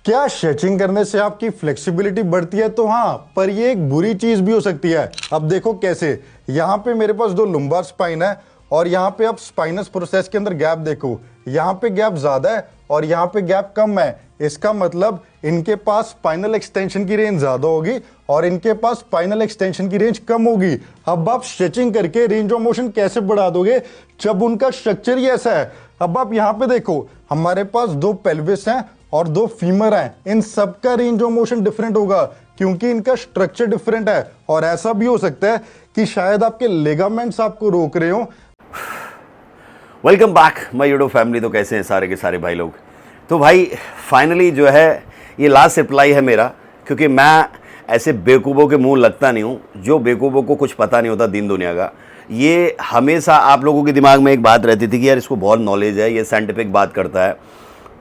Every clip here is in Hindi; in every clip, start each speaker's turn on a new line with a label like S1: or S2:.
S1: क्या स्ट्रेचिंग करने से आपकी फ्लेक्सिबिलिटी बढ़ती है? तो हाँ, पर ये एक बुरी चीज भी हो सकती है। अब देखो कैसे। यहाँ पे मेरे पास दो लुम्बार स्पाइन है और यहाँ पे आप स्पाइनस प्रोसेस के अंदर गैप देखो, यहाँ पे गैप ज्यादा है और यहाँ पे गैप कम है। इसका मतलब इनके पास स्पाइनल एक्सटेंशन की रेंज ज्यादा होगी और इनके पास स्पाइनल एक्सटेंशन की रेंज कम होगी। अब आप स्ट्रेचिंग करके रेंज ऑफ मोशन कैसे बढ़ा दोगे जब उनका स्ट्रक्चर ही ऐसा है? अब आप यहाँ पे देखो, हमारे पास दो पेल्विस हैं और दो फीमर हैं। इन सब का रेंज ऑफ मोशन डिफरेंट होगा क्योंकि इनका स्ट्रक्चर डिफरेंट है। और ऐसा भी हो सकता है कि शायद आपके लिगामेंट्स आपको रोक रहे हो।
S2: Welcome back my YouTube family. तो कैसे हैं सारे के सारे भाई लोग? तो भाई फाइनली जो है ये लास्ट रिप्लाई है मेरा, क्योंकि मैं ऐसे बेवकूफ़ों के मुंह लगता नहीं हूँ जो बेवकूफ़ों को कुछ पता नहीं होता दीन दुनिया का। ये हमेशा आप लोगों के दिमाग में एक बात रहती थी कि यार इसको बहुत नॉलेज है, ये साइंटिफिक बात करता है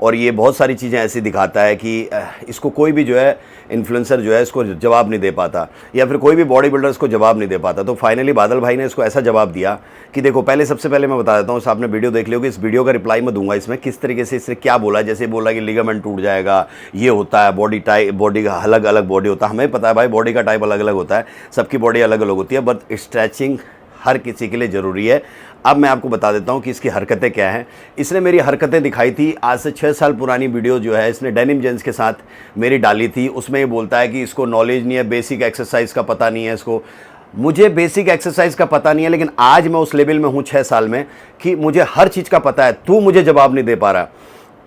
S2: और ये बहुत सारी चीज़ें ऐसी दिखाता है कि इसको कोई भी जो है इन्फ्लुएंसर जो है इसको जवाब नहीं दे पाता, या फिर कोई भी बॉडी बिल्डर इसको जवाब नहीं दे पाता। तो फाइनली बादल भाई ने इसको ऐसा जवाब दिया कि देखो, पहले सबसे पहले मैं बता देता हूँ, आपने वीडियो देख लियो कि इस वीडियो का रिप्लाई मैं दूंगा इसमें किस तरीके से इसने क्या बोला। जैसे बोला कि लिगामेंट टूट जाएगा, ये होता है, बॉडी टाइप, बॉडी का अलग अलग बॉडी होता है। हमें पता है भाई बॉडी का टाइप अलग अलग होता है, सबकी बॉडी अलग अलग होती है, बट स्ट्रेचिंग हर किसी के लिए ज़रूरी है। अब मैं आपको बता देता हूँ कि इसकी हरकतें क्या हैं। इसने मेरी हरकतें दिखाई थी, आज से 6 साल पुरानी वीडियो जो है इसने डेनिम जेंस के साथ मेरी डाली थी। उसमें ये बोलता है कि इसको नॉलेज नहीं है, बेसिक एक्सरसाइज का पता नहीं है इसको। मुझे बेसिक एक्सरसाइज का पता नहीं है, लेकिन आज मैं उस लेवल में हूँ 6 साल में कि मुझे हर चीज़ का पता है। तू मुझे जवाब नहीं दे पा रहा।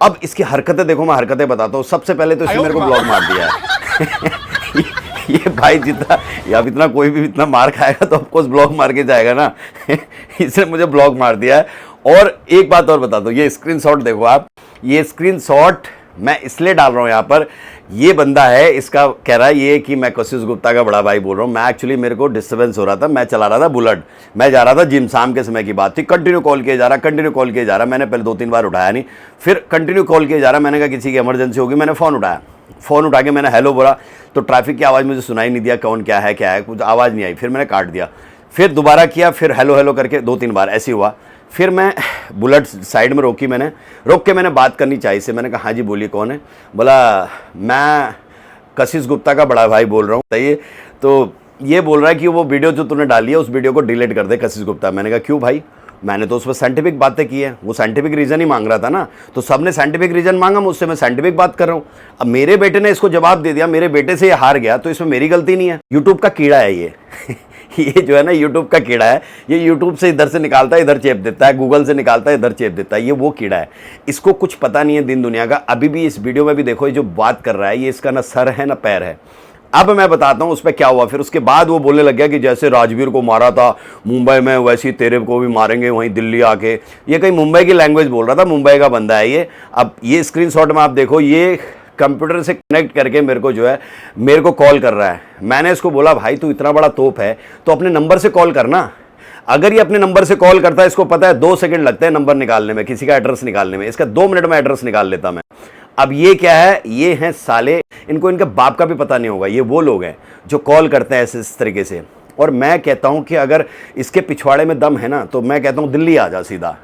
S2: अब इसकी हरकतें देखो, मैं हरकतें बताता हूँ। सबसे पहले तो इसने मेरे को ब्लॉक मार दिया है। ये भाई जितना या इतना कोई भी इतना मार खाएगा तो ऑफकोर्स ब्लॉक मार के जाएगा ना। इसने मुझे ब्लॉक मार दिया है। और एक बात और बता दो, ये स्क्रीनशॉट देखो आप, ये स्क्रीनशॉट मैं इसलिए डाल रहा हूँ यहाँ पर। ये बंदा है, इसका कह रहा है ये कि मैं कशिश गुप्ता का बड़ा भाई बोल रहा हूँ। मैं एक्चुअली मेरे को डिस्टर्बेंस हो रहा था, मैं चला रहा था बुलेट, मैं जा रहा था जिम, शाम के समय की बात थी। कंटिन्यू कॉल किया जा रहा, कंटिन्यू कॉल किया जा रहा। मैंने पहले 2-3 बार उठाया नहीं, फिर कंटिन्यू कॉल किया जा रहा। मैंने कहा किसी की इमरजेंसी होगी, मैंने फ़ोन उठाया। फ़ोन उठा के मैंने हेलो बोला तो ट्रैफिक की आवाज़ मुझे सुनाई नहीं दिया, कौन क्या है कुछ आवाज़ नहीं आई। फिर मैंने काट दिया, फिर दोबारा किया, फिर हेलो हेलो करके 2-3 बार ऐसे हुआ। फिर मैं बुलेट साइड में रोकी, मैंने रोक के मैंने बात करनी चाहिए से। मैंने कहा हाँ जी बोलिए, कौन है? बोला मैं कशिश गुप्ता का बड़ा भाई बोल रहा हूँ। बताइए। तो ये बोल रहा है कि वो वीडियो जो तूने डाली है उस वीडियो को डिलीट कर दे कशिश गुप्ता। मैंने कहा क्यों भाई? मैंने तो उस पर साइंटिफिक बातें की है, वो साइंटिफिक रीज़न ही मांग रहा था ना। तो सबने साइंटिफिक रीज़न मांगा मुझसे, मैं साइंटिफिक बात कर रहा हूँ। अब मेरे बेटे ने इसको जवाब दे दिया, मेरे बेटे से ये हार गया, तो इसमें मेरी गलती नहीं है। यूट्यूब का कीड़ा है ये। ये जो है ना यूट्यूब का कीड़ा है, ये यूट्यूब से इधर से निकालता है इधर चेप देता है, गूगल से निकालता है इधर चेप देता है। ये वो कीड़ा है, इसको कुछ पता नहीं है दिन दुनिया का। अभी भी इस वीडियो में भी देखो, ये जो बात कर रहा है ये इसका ना सर है ना पैर है। अब मैं बताता हूं उस पर क्या हुआ। फिर उसके बाद वो बोलने लग गया कि जैसे राजवीर को मारा था मुंबई में, वैसे ही तेरे को भी मारेंगे वहीं दिल्ली आके। ये कहीं मुंबई की लैंग्वेज बोल रहा था, मुंबई का बंदा है ये। अब ये स्क्रीनशॉट में आप देखो, ये कंप्यूटर से कनेक्ट करके मेरे को जो है मेरे को कॉल कर रहा है। मैंने इसको बोला भाई तू इतना बड़ा तोप है तो अपने नंबर से कॉल करना। अगर ये अपने नंबर से कॉल करता है, इसको पता है 2 सेकंड लगते हैं नंबर निकालने में, किसी का एड्रेस निकालने में। इसका 2 मिनट में एड्रेस निकाल लेता मैं। अब ये क्या है, ये हैं साले, इनको इनके बाप का भी पता नहीं होगा। ये वो लोग हैं जो कॉल करते हैं ऐसे इस तरीके से। और मैं कहता हूं कि अगर इसके पिछवाड़े में दम है ना, तो मैं कहता हूं दिल्ली आ जा, सीधा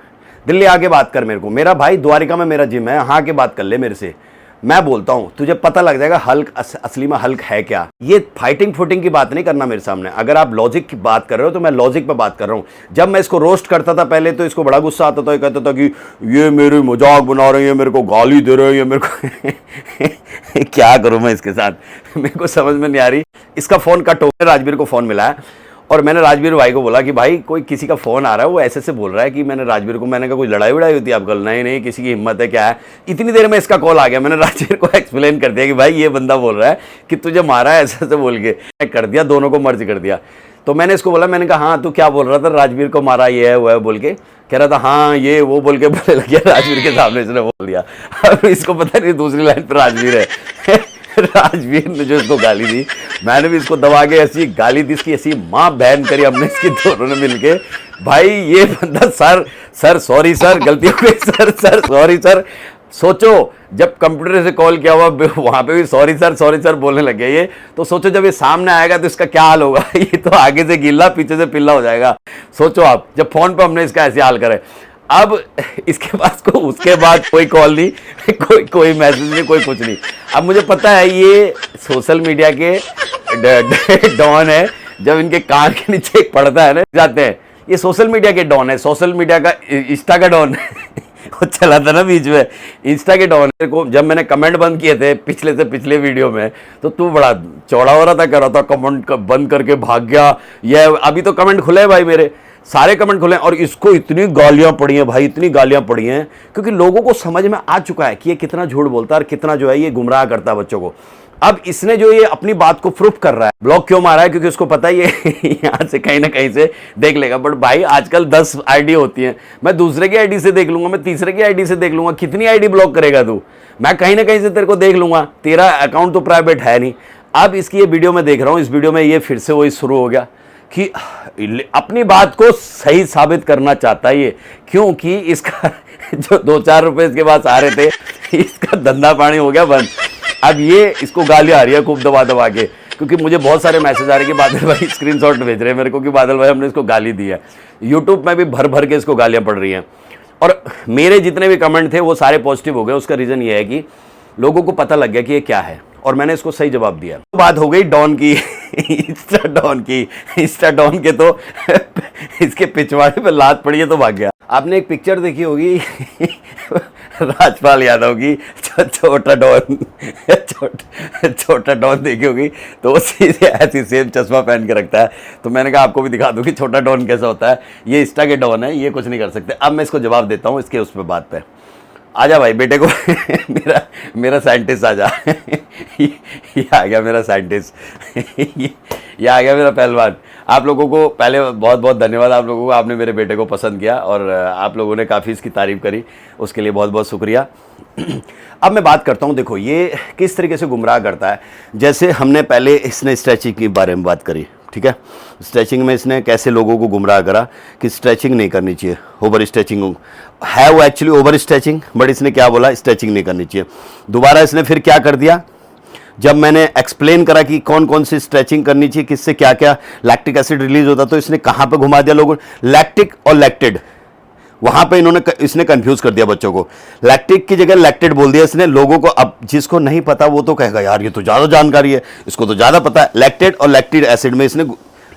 S2: दिल्ली आके बात कर मेरे को। मेरा भाई द्वारिका में मेरा जिम है, हाँ के बात कर ले मेरे से। मैं बोलता हूं तुझे पता लग जाएगा हल्क असली में हल्क है क्या। ये फाइटिंग फुटिंग की बात नहीं करना मेरे सामने। अगर आप लॉजिक की बात कर रहे हो तो मैं लॉजिक पे बात कर रहा हूं। जब मैं इसको रोस्ट करता था पहले तो इसको बड़ा गुस्सा आता था, कहता था कि ये मेरे मजाक बना रहे हैं, मेरे को गाली दे रहे हैं, मेरे को क्या करूं मैं इसके साथ, मेरे को समझ में नहीं आ रही। इसका फोन कट हो गया, राजवीर को फोन मिला है और मैंने राजवीर भाई को बोला कि भाई कोई किसी का फ़ोन आ रहा है, वो ऐसे से बोल रहा है कि मैंने राजवीर को, मैंने कहा कोई लड़ाई वड़ाई होती है आप कल? नहीं किसी की हिम्मत है क्या है। इतनी देर में इसका कॉल आ गया। मैंने राजवीर को एक्सप्लेन कर दिया कि भाई ये बंदा बोल रहा है कि तुझे मारा है, ऐसे बोल के कर दिया, दोनों को मर्ज कर दिया। तो मैंने इसको बोला, मैंने कहा हाँ तू क्या बोल रहा था? राजवीर को मारा ये है वो है बोल के कह रहा था। हाँ ये वो बोल के बोलने लग गया, राजवीर के सामने इसने बोल दिया। अब इसको पता नहीं दूसरी लाइन पर राजवीर है। राजवीर ने जो इसको गाली दी, मैंने भी इसको दबा के ऐसी गाली दी, इसकी ऐसी माँ बहन करी हमने इसकी, दोनों ने मिलके। भाई ये बंदा सर सॉरी सर, गलती हो गई सर सॉरी सर। सोचो जब कंप्यूटर से कॉल किया हुआ वहां पे भी सॉरी सर बोलने लगे ये, तो सोचो जब ये सामने आएगा तो इसका क्या हाल होगा। ये तो आगे से गिल्ला पीछे से पिल्ला हो जाएगा। सोचो आप, जब फोन पे हमने इसका ऐसे हाल करे। अब इसके पास को उसके बाद कोई कॉल नहीं, कोई मैसेज नहीं, कोई कुछ नहीं। अब मुझे पता है ये सोशल मीडिया के डॉन है, जब इनके कान के नीचे एक पड़ता है ना जाते हैं, ये सोशल मीडिया के डॉन है, सोशल मीडिया का इंस्टा का डॉन वो चला था ना बीच में, इंस्टा के डॉन को जब मैंने कमेंट बंद किए थे पिछले से पिछले वीडियो में, तो तू बड़ा चौड़ा हो रहा था, कर रहा था कमेंट बंद करके भाग गया। ये अभी तो कमेंट खुले हैं भाई, मेरे सारे कमेंट खुले हैं, और इसको इतनी गालियां पड़ी हैं भाई, इतनी गालियां पड़ी हैं, क्योंकि लोगों को समझ में आ चुका है कि ये कितना झूठ बोलता है और कितना जो है ये गुमराह करता है बच्चों को। अब इसने जो ये अपनी बात को प्रूफ कर रहा है, ब्लॉक क्यों मारा है, क्योंकि उसको पता है ये यहाँ से कहीं ना कहीं से देख लेगा। बट भाई आजकल 10 आईडी होती हैं, मैं दूसरे की आईडी से देख लूंगा, मैं तीसरे की आईडी से देख लूंगा, कितनी आईडी ब्लॉक करेगा तू, मैं कहीं ना कहीं से तेरे को देख लूंगा, तेरा अकाउंट तो प्राइवेट है नहीं। अब इसकी ये वीडियो में देख रहा हूँ, इस वीडियो में ये फिर से वही शुरू हो गया कि अपनी बात को सही साबित करना चाहता है ये, क्योंकि इसका जो 2-4 रुपए इसके पास आ रहे थे, इसका धंधा पानी हो गया बंद। अब ये इसको गालियां आ रही है खूब दबा दबा के, क्योंकि मुझे बहुत सारे मैसेज आ रहे हैं कि बादल भाई स्क्रीनशॉट भेज रहे हैं मेरे को कि बादल भाई हमने इसको गाली दी है। यूट्यूब में भी भर भर के इसको गालियां पड़ रही हैं, और मेरे जितने भी कमेंट थे वो सारे पॉजिटिव हो गए। उसका रीज़न ये है कि लोगों को पता लग गया कि ये क्या है, और मैंने इसको सही जवाब दिया। तो बात हो गई डॉन की, इंस्टा डॉन के तो इसके पिछवाड़े पे लात पड़ी है तो भाग गया। आपने एक पिक्चर देखी होगी राजपाल यादव की, छोटा डॉन देखी होगी, तो वो सीधे ऐसी सेम चश्मा पहन के रखता है। तो मैंने कहा आपको भी दिखा दूं कि छोटा डॉन कैसा होता है। ये इंस्टा के डॉन है, ये कुछ नहीं कर सकते। अब मैं इसको जवाब देता हूँ इसके उस पर बात पे। आजा भाई बेटे को मेरा साइंटिस्ट आजा ये आ गया मेरा साइंटिस्ट ये आ गया मेरा पहलवान। आप लोगों को पहले बहुत बहुत धन्यवाद, आप लोगों को, आपने मेरे बेटे को पसंद किया और आप लोगों ने काफ़ी इसकी तारीफ़ करी, उसके लिए बहुत बहुत शुक्रिया। अब मैं बात करता हूँ, देखो ये किस तरीके से गुमराह करता है। जैसे हमने पहले इसने स्ट्रेचिंग के बारे में बात करी, ठीक है, स्ट्रेचिंग में इसने कैसे लोगों को गुमराह करा कि स्ट्रेचिंग नहीं करनी चाहिए, ओवर स्ट्रेचिंग है वो एक्चुअली ओवर स्ट्रेचिंग, बट इसने क्या बोला, स्ट्रेचिंग नहीं करनी चाहिए। दोबारा इसने फिर क्या कर दिया, जब मैंने एक्सप्लेन करा कि कौन कौन सी स्ट्रेचिंग करनी चाहिए, किससे क्या क्या लैक्टिक एसिड रिलीज होता, तो इसने कहाँ पे घुमा दिया लोगों, लैक्टिक और लैक्टेड, वहां पे इसने कंफ्यूज कर दिया बच्चों को। लैक्टिक की जगह लैक्टेड बोल दिया इसने लोगों को। अब जिसको नहीं पता वो तो कहेगा यार ये तो ज्यादा जानकारी है, इसको तो ज्यादा पता है। लैक्टेड और लैक्टिक एसिड में इसने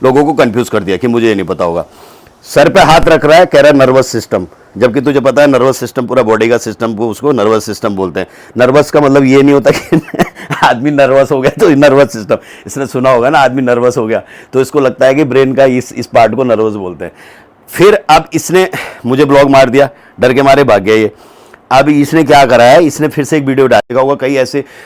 S2: लोगों को कंफ्यूज कर दिया कि मुझे ये नहीं पता होगा। सर पे हाथ रख रहा है, कह रहा है नर्वस सिस्टम, जबकि तुझे पता है नर्वस सिस्टम पूरा बॉडी का सिस्टम को उसको नर्वस सिस्टम बोलते हैं। नर्वस का मतलब ये नहीं होता कि आदमी नर्वस हो गया तो नर्वस सिस्टम, इसने सुना होगा ना, आदमी नर्वस हो गया तो इसको लगता है कि ब्रेन का इस पार्ट को नर्वस बोलते हैं। फिर अब इसने मुझे ब्लॉग मार दिया, डर के मारे भाग गया ये। अब इसने क्या करा है, इसने फिर से एक वीडियो डालेगा होगा, कई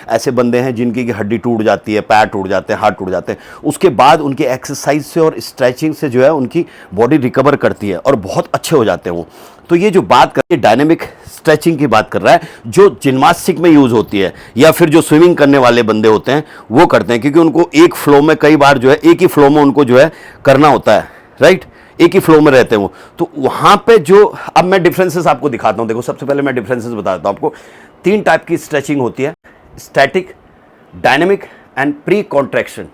S2: ऐसे बंदे हैं जिनकी हड्डी टूट जाती है, पैर टूट जाते हैं, हाथ टूट जाते हैं, उसके बाद उनके एक्सरसाइज से और स्ट्रेचिंग से जो है उनकी बॉडी रिकवर करती है और बहुत अच्छे हो जाते हैं वो। तो ये जो बात कर रही है डायनेमिक स्ट्रेचिंग की बात कर रहा है, जो जिम्नास्टिक में यूज होती है, या फिर जो स्विमिंग करने वाले बंदे होते हैं वो करते हैं, क्योंकि उनको एक फ्लो में कई बार जो है एक ही फ्लो में उनको जो है करना होता है, राइट, एक ही फ्लो में रहते हैं वो। तो वहां पे जो, अब मैं डिफरेंसेस आपको दिखाता हूं। देखो सबसे पहले मैं डिफरेंसेस बता देता हूं आपको। 3 टाइप की स्ट्रेचिंग होती है, static, dynamic and pre contraction.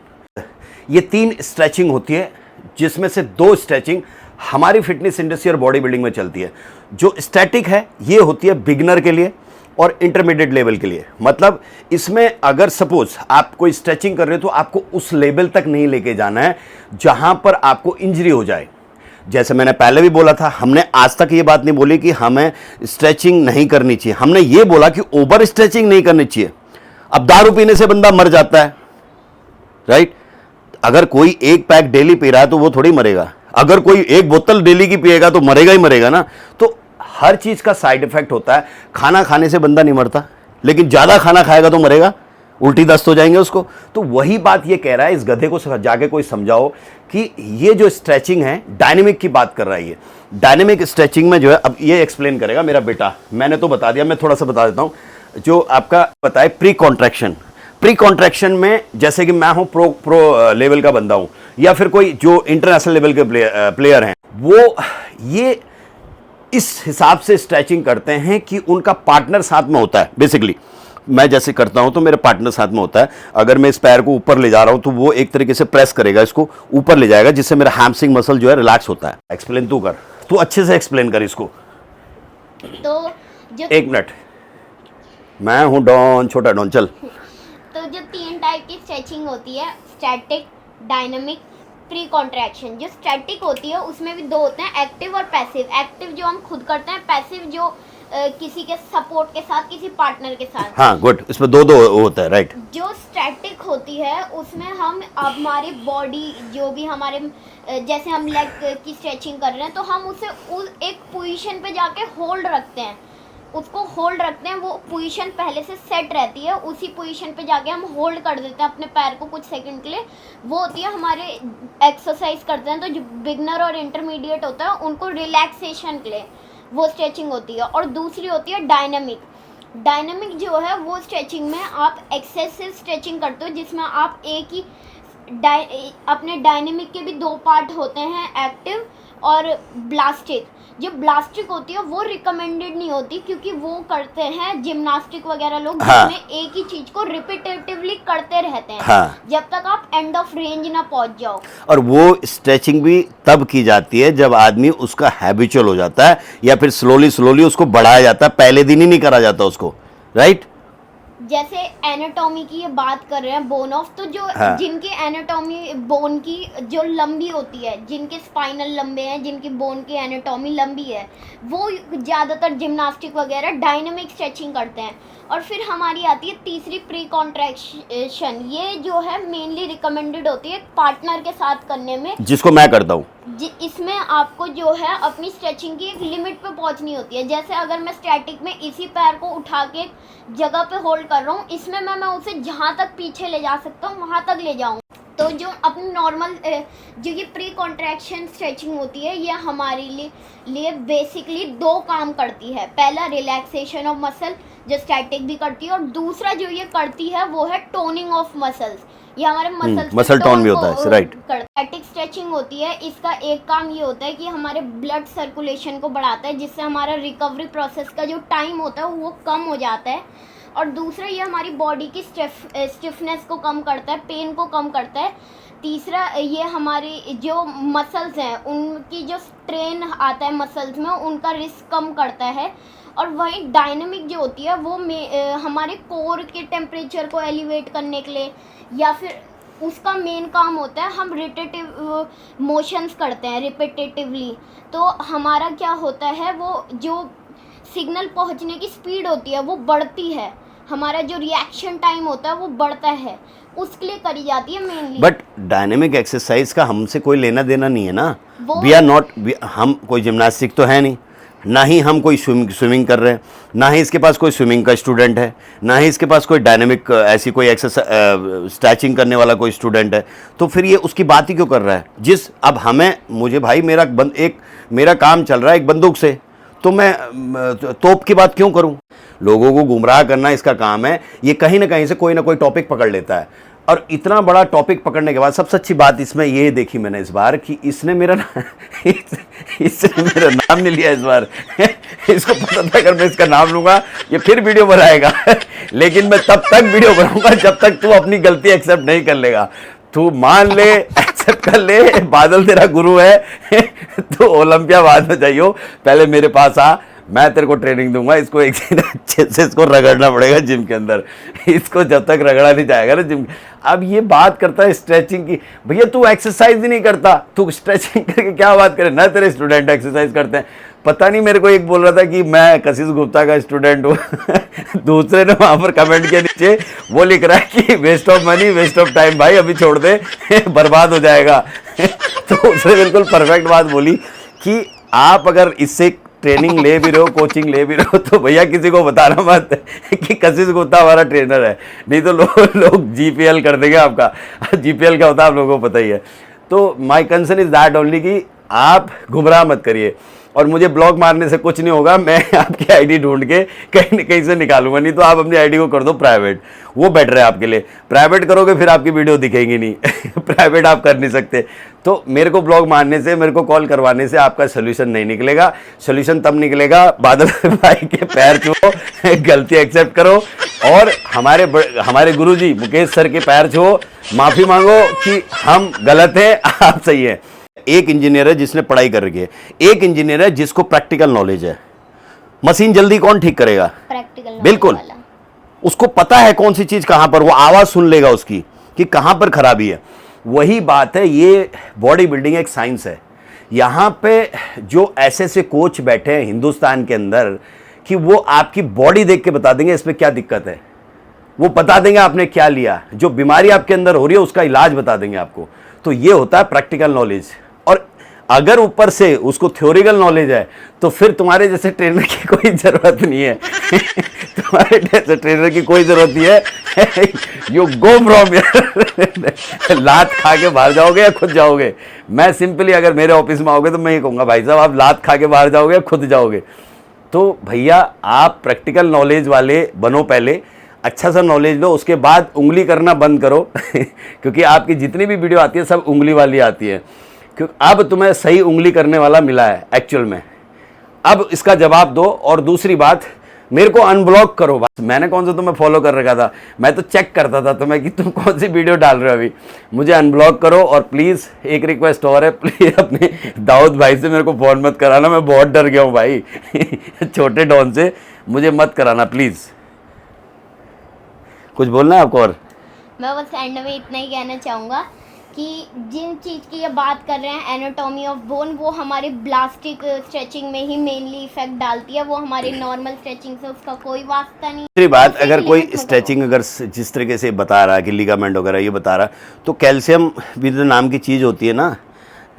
S2: ये 3 स्ट्रेचिंग होती है, जिसमें से 2 स्ट्रेचिंग हमारी फिटनेस इंडस्ट्री और बॉडी बिल्डिंग में चलती है। जो स्टैटिक है ये होती है बिगिनर के लिए और इंटरमीडिएट लेवल के लिए। मतलब इसमें अगर सपोज आप कोई स्ट्रेचिंग कर रहे हो तो आपको उस लेवल तक नहीं लेके जाना है जहां पर आपको इंजरी हो जाए। जैसे मैंने पहले भी बोला था, हमने आज तक ये बात नहीं बोली कि हमें स्ट्रेचिंग नहीं करनी चाहिए, हमने ये बोला कि ओवर स्ट्रेचिंग नहीं करनी चाहिए। अब दारू पीने से बंदा मर जाता है, राइट, अगर कोई 1 पैक डेली पी रहा है तो वो थोड़ी मरेगा, अगर कोई 1 बोतल डेली की पिएगा तो मरेगा ही मरेगा ना। तो हर चीज का साइड इफेक्ट होता है। खाना खाने से बंदा नहीं मरता, लेकिन ज्यादा खाना खाएगा तो मरेगा, उल्टी दस्त हो जाएंगे उसको। तो वही बात ये कह रहा है, इस गधे को जाके कोई समझाओ कि ये जो स्ट्रेचिंग है डायनेमिक की बात कर रहा है। ये डायनेमिक स्ट्रेचिंग में जो है, अब ये एक्सप्लेन करेगा मेरा बेटा, मैंने तो बता दिया, मैं थोड़ा सा बता देता हूं। जो आपका पता है प्री कॉन्ट्रैक्शन, प्री कॉन्ट्रैक्शन में जैसे कि मैं हूं प्रो लेवल का बंदा हूं, या फिर कोई जो इंटरनेशनल लेवल के प्लेयर हैं, वो ये इस हिसाब से स्ट्रेचिंग करते हैं कि उनका पार्टनर साथ में होता है। बेसिकली मैं जैसे करता हूं तो मेरे पार्टनर साथ में होता है। अगर मैं इस पैर को ऊपर ले जा रहा हूं तो वो एक तरीके से प्रेस करेगा, इसको ऊपर ले जाएगा, जिससे मेरा हैमस्ट्रिंग मसल जो है रिलैक्स होता है। एक्सप्लेन तू कर, तू अच्छे से एक्सप्लेन कर इसको,
S3: तो जो
S2: एक मिनट, मैं हूँ डॉन, छोटा डॉन, चल।
S3: तो जो 3 टाइप की स्ट्रेचिंग होती है, स्टैटिक, डायनामिक, प्री कॉन्ट्रैक्शन। जो स्टैटिक होती है उसमें भी 2 होते हैं, एक्टिव और पैसिव। एक्टिव जो हम खुद करते हैं, पैसिव जो किसी के सपोर्ट के साथ, किसी पार्टनर के साथ।
S2: हाँ गुड, इसमें दो दो होता है, राइट।
S3: जो स्टैटिक होती है उसमें हम हमारी बॉडी जो भी हमारे जैसे हम लेग की स्ट्रेचिंग कर रहे हैं तो हम उसे एक पोजीशन पे जाके होल्ड रखते हैं, उसको होल्ड रखते हैं। वो पोजीशन पहले से सेट रहती है, उसी पोजीशन पे जाके हम होल्ड कर देते हैं अपने पैर को कुछ सेकंड के लिए। वो होती है हमारे एक्सरसाइज करते हैं तो जो बिगनर और इंटरमीडिएट होता है उनको रिलैक्सेशन के लिए वो स्ट्रेचिंग होती है। और दूसरी होती है डायनामिक। डायनामिक जो है वो स्ट्रेचिंग में आप एक्सेसिव स्ट्रेचिंग करते हो, जिसमें आप एक ही अपने डायनामिक के भी 2 पार्ट होते हैं, एक्टिव और ब्लास्टिक। जो ब्लास्टिक होती है वो रिकमेंडेड नहीं होती, क्योंकि वो करते हैं जिम्नास्टिक वगैरह लोग,
S2: हाँ।
S3: जिसमें एक ही चीज को रिपीटेटिवली करते रहते हैं,
S2: हाँ।
S3: जब तक आप एंड ऑफ रेंज ना पहुंच जाओ।
S2: और वो स्ट्रेचिंग भी तब की जाती है जब आदमी उसका हैबिचुअल हो जाता है, या फिर स्लोली स्लोली उसको बढ़ाया जाता है, पहले दिन ही नहीं करा जाता उसको, राइट।
S3: जैसे एनाटॉमी की ये बात कर रहे हैं, बोन ऑफ, तो जो
S2: हाँ।
S3: जिनकी एनाटॉमी बोन की जो लंबी होती है, जिनके स्पाइनल लंबे हैं, जिनकी बोन की एनाटॉमी लंबी है, वो ज़्यादातर जिम्नास्टिक वगैरह डायनामिक स्ट्रेचिंग करते हैं। और फिर हमारी आती है तीसरी प्री कॉन्ट्रैक्शन। ये जो है मेनली रिकमेंडेड होती है पार्टनर के साथ करने में,
S2: जिसको मैं करता हूँ।
S3: इसमें आपको जो है अपनी स्ट्रेचिंग की एक लिमिट पे पहुंचनी होती है। जैसे अगर मैं स्टैटिक में इसी पैर को उठा के जगह पे होल्ड कर रहा हूँ, इसमें मैं उसे जहाँ तक पीछे ले जा सकता हूँ वहाँ तक ले जाऊँ। तो जो अपनी नॉर्मल जो ये प्री कॉन्ट्रैक्शन स्ट्रेचिंग होती है, ये हमारे लिए बेसिकली 2 काम करती है। पहला रिलैक्सेशन ऑफ मसल, जो स्टैटिक भी करती है, और दूसरा जो ये करती है वो है टोनिंग ऑफ मसल्स। ये हमारे
S2: मसल टोन भी होता है, राइट।
S3: स्टैटिक स्ट्रेचिंग होती है, इसका एक काम ये होता है कि हमारे ब्लड सर्कुलेशन को बढ़ाता है, जिससे हमारा रिकवरी प्रोसेस का जो टाइम होता है वो कम हो जाता है। और दूसरा ये हमारी बॉडी की स्टिफनेस को कम करता है, पेन को कम करता है। तीसरा ये हमारी जो मसल्स हैं उनकी जो स्ट्रेन आता है मसल्स में, उनका रिस्क कम करता है। और वहीं डायनामिक जो होती है वो हमारे कोर के टेम्परेचर को एलिवेट करने के लिए, या फिर उसका मेन काम होता है हम रिपीटेटिव मोशंस करते हैं रिपीटेटिवली। तो हमारा क्या होता है, वो जो सिग्नल पहुंचने की स्पीड होती है वो बढ़ती है, हमारा जो रिएक्शन टाइम होता है वो बढ़ता है, उसके लिए करी जाती है मेनली।
S2: बट डायनेमिक एक्सरसाइज का हमसे कोई लेना देना नहीं है ना।
S3: वो-
S2: वी आर नॉट, हम कोई जिम्नास्टिक तो है नहीं, ना ही हम कोई स्विमिंग कर रहे हैं, ना ही इसके पास कोई स्विमिंग का स्टूडेंट है, ना ही इसके पास कोई डायनेमिक ऐसी कोई एक्सरसाइज स्ट्रेचिंग करने वाला कोई स्टूडेंट है। तो फिर ये उसकी बात ही क्यों कर रहा है। अब मुझे भाई मेरा काम चल रहा है एक बंदूक से, तो मैं तोप की बात क्यों करूं। लोगों को गुमराह करना इसका काम है। ये कहीं ना कहीं से कोई ना कोई टॉपिक पकड़ लेता है, और इतना बड़ा टॉपिक पकड़ने के बाद सबसे अच्छी बात इसमें ये देखी मैंने इस बार कि इसने मेरा नाम नहीं लिया इस बार। इसको पता था अगर मैं इसका नाम लूंगा ये फिर वीडियो बनाएगा। लेकिन मैं तब तक वीडियो बनाऊंगा जब तक तू अपनी गलती एक्सेप्ट नहीं कर लेगा। तू मान ले, एक्सेप्ट कर ले, बादल तेरा गुरु है। तो ओलंपिया बाद में जाइयो, पहले मेरे पास आ, मैं तेरे को ट्रेनिंग दूंगा। इसको एक दिन अच्छे से इसको रगड़ना पड़ेगा जिम के अंदर। इसको जब तक रगड़ा नहीं जाएगा ना जिम। अब ये बात करता है स्ट्रेचिंग की, भैया तू एक्सरसाइज ही नहीं करता, तू स्ट्रेचिंग करके क्या बात करे ना। तेरे स्टूडेंट एक्सरसाइज करते हैं। पता नहीं, मेरे को एक बोल रहा था कि मैं कशिश गुप्ता का स्टूडेंट हूँ। दूसरे ने वहाँ पर कमेंट के नीचे वो लिख रहा है कि waste of money, waste of time, भाई अभी छोड़ दे, बर्बाद हो जाएगा। तो उसने बिल्कुल परफेक्ट बात बोली कि आप अगर इससे ट्रेनिंग ले भी रहे हो, कोचिंग ले भी रहे हो, तो भैया किसी को बताना मत कि कशिश गुप्ता हमारा ट्रेनर है, नहीं तो लोग जीपीएल कर देंगे आपका। जीपीएल क्या होता है आप लोगों को पता ही है। तो my concern is that only कि आप गुमराह मत करिए। और मुझे ब्लॉक मारने से कुछ नहीं होगा, मैं आपकी आईडी ढूंढ के कहीं न कहीं से निकालूंगा। नहीं तो आप अपनी आईडी को कर दो प्राइवेट, वो बेटर है आपके लिए। प्राइवेट करोगे फिर आपकी वीडियो दिखेगी नहीं। प्राइवेट आप कर नहीं सकते। तो मेरे को ब्लॉक मारने से, मेरे को कॉल करवाने से आपका सोल्यूशन नहीं निकलेगा। सोल्यूशन तब निकलेगा बादल भाई के पैर छुओ, गलती एक्सेप्ट करो, और हमारे गुरुजी मुकेश सर के पैर छुओ, माफ़ी मांगो कि हम गलत हैं, आप सही हैं। एक इंजीनियर है जिसने पढ़ाई कर रखी है, एक इंजीनियर है जिसको प्रैक्टिकल नॉलेज है। मशीन जल्दी कौन ठीक करेगा?
S3: प्रैक्टिकल
S2: बिल्कुल।
S3: वाला।
S2: उसको पता है कौन सी चीज कहां पर, वो आवाज सुन लेगा उसकी कि कहां पर खराबी है। वही बात है, ये बॉडी बिल्डिंग एक साइंस है। यहां पे जो ऐसे ऐसे कोच बैठे हैं हिंदुस्तान के अंदर कि वो आपकी बॉडी देख के बता देंगे इसमें क्या दिक्कत है, वो बता देंगे आपने क्या लिया, जो बीमारी आपके अंदर हो रही है उसका इलाज बता देंगे आपको। तो ये होता है प्रैक्टिकल नॉलेज। और अगर ऊपर से उसको थ्योरिकल नॉलेज है तो फिर तुम्हारे जैसे ट्रेनर की कोई जरूरत नहीं है। तुम्हारे जैसे ट्रेनर की कोई जरूरत नहीं है। यू गो फ्रॉम लात खा के बाहर जाओगे या खुद जाओगे। मैं सिंपली अगर मेरे ऑफिस में आओगे तो मैं ये कहूँगा भाई साहब आप लात खा के बाहर जाओगे या खुद जाओगे। तो भैया आप प्रैक्टिकल नॉलेज वाले बनो, पहले अच्छा सा नॉलेज लो, उसके बाद उंगली करना बंद करो। क्योंकि आपकी जितनी भी वीडियो आती है सब उंगली वाली आती है। क्योंकि अब तुम्हें सही उंगली करने वाला मिला है एक्चुअल में। अब इसका जवाब दो। और दूसरी बात, मेरे को अनब्लॉक करो। बस मैंने कौन सा तुम्हें फॉलो कर रखा था, मैं तो चेक करता था तुम्हें कि तुम कौन सी वीडियो डाल रहे हो अभी। मुझे अनब्लॉक करो। और प्लीज़ एक रिक्वेस्ट और है, प्लीज़ अपने दाऊद भाई से मेरे को फ़ोन मत कराना, मैं बहुत डर गया हूँ भाई। छोटे डॉन से मुझे मत कराना प्लीज़। कुछ बोलना है आपको? और
S3: मैं बस एंड में इतना ही कहना चाहूँगा कि जिन चीज़ की ये बात कर रहे हैं एनाटॉमी ऑफ बोन, वो हमारे ब्लास्टिक स्ट्रेचिंग में ही मेनली इफेक्ट डालती है। वो हमारे नॉर्मल स्ट्रेचिंग से उसका कोई वास्ता नहीं।
S2: दूसरी बात,
S3: तो
S2: अगर
S3: फिर
S2: कोई
S3: limit में
S2: स्ट्रेचिंग अगर जिस तरीके से बता रहा है कि लिगामेंट वगैरह ये बता रहा है, तो कैल्शियम भी तो नाम की चीज़ होती है ना।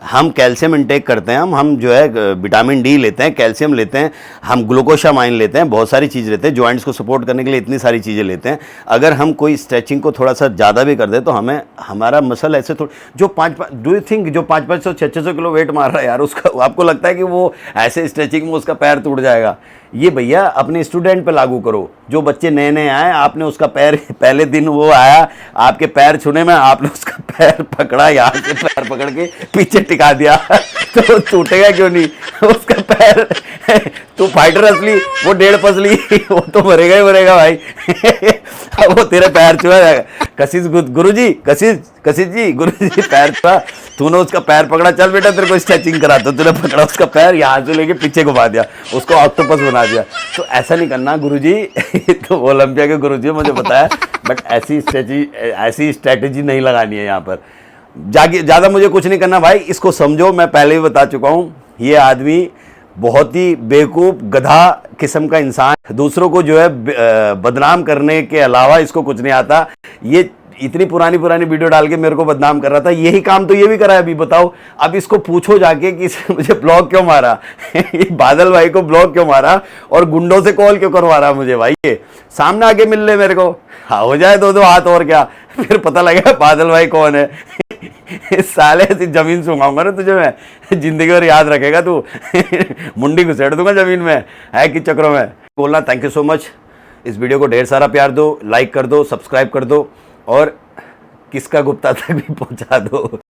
S2: हम कैल्शियम इंटेक करते हैं, हम जो है विटामिन डी लेते हैं, कैल्शियम लेते हैं, हम ग्लूकोसामाइन लेते हैं, बहुत सारी चीज़ लेते हैं। जॉइंट्स को सपोर्ट करने के लिए इतनी सारी चीज़ें लेते हैं। अगर हम कोई स्ट्रेचिंग को थोड़ा सा ज़्यादा भी कर दे तो हमें हमारा मसल ऐसे जो 5-5 डू यू थिंक जो 500 600 किलो वेट मार रहा है यार, उसका आपको लगता है कि वो ऐसे स्ट्रेचिंग में उसका पैर टूट जाएगा? ये भैया अपने स्टूडेंट पे लागू करो। जो बच्चे नए नए आए, आपने उसका पैर पहले दिन वो आया आपके पैर छूने में, आपने उसका पैर पकड़ा, यहाँ से पैर पकड़ के पीछे टिका दिया तो टूटेगा क्यों नहीं उसका पैर। तू फाइटर असली, वो 1.5 पसली, वो तो मरेगा ही मरेगा भाई। अब वो तेरे पैर छुआ जाएगा। कशिश गुरुजी, कशिश जी, गुरुजी पैर छुआ, तूने उसका पैर पकड़ा, चल बेटा तेरे को स्ट्रेचिंग कराता, तूने पकड़ा उसका पैर, यहाँ से लेके पीछे घुमा दिया, उसको ऑक्टोपस बना दिया। तो ऐसा नहीं करना गुरुजी। तो ओलंपिया के गुरुजी मुझे बताया, बट ऐसी स्ट्रेटेजी नहीं लगानी है यहाँ पर। ज़्यादा मुझे कुछ नहीं करना भाई, इसको समझो। मैं पहले भी बता चुका हूँ, ये आदमी बहुत ही बेवकूफ़ गधा किस्म का इंसान, दूसरों को जो है बदनाम करने के अलावा इसको कुछ नहीं आता। ये इतनी पुरानी वीडियो डाल के मेरे को बदनाम कर रहा था। यही काम तो ये भी करा है। अभी बताओ, अब इसको पूछो जाके कि मुझे ब्लॉक क्यों मारा। ये बादल भाई को ब्लॉक क्यों मारा और गुंडों से कॉल क्यों करवा रहा मुझे भाई। ये सामने आके मिल ले मेरे को, हाँ हो जाए 2-2 हाथ और क्या, फिर पता लगेगा बादल भाई कौन है। साले ऐसी जमीन सुंगाऊंगा ना तुझे मैं, जिंदगी भर याद रखेगा तू। मुंडी घुसेड़ दूंगा जमीन में, है कि चक्रों में बोलना। Thank you so much. इस वीडियो को ढेर सारा प्यार दो, लाइक कर दो, सब्सक्राइब कर दो और किसका गुप्ता तक भी पहुंचा दो।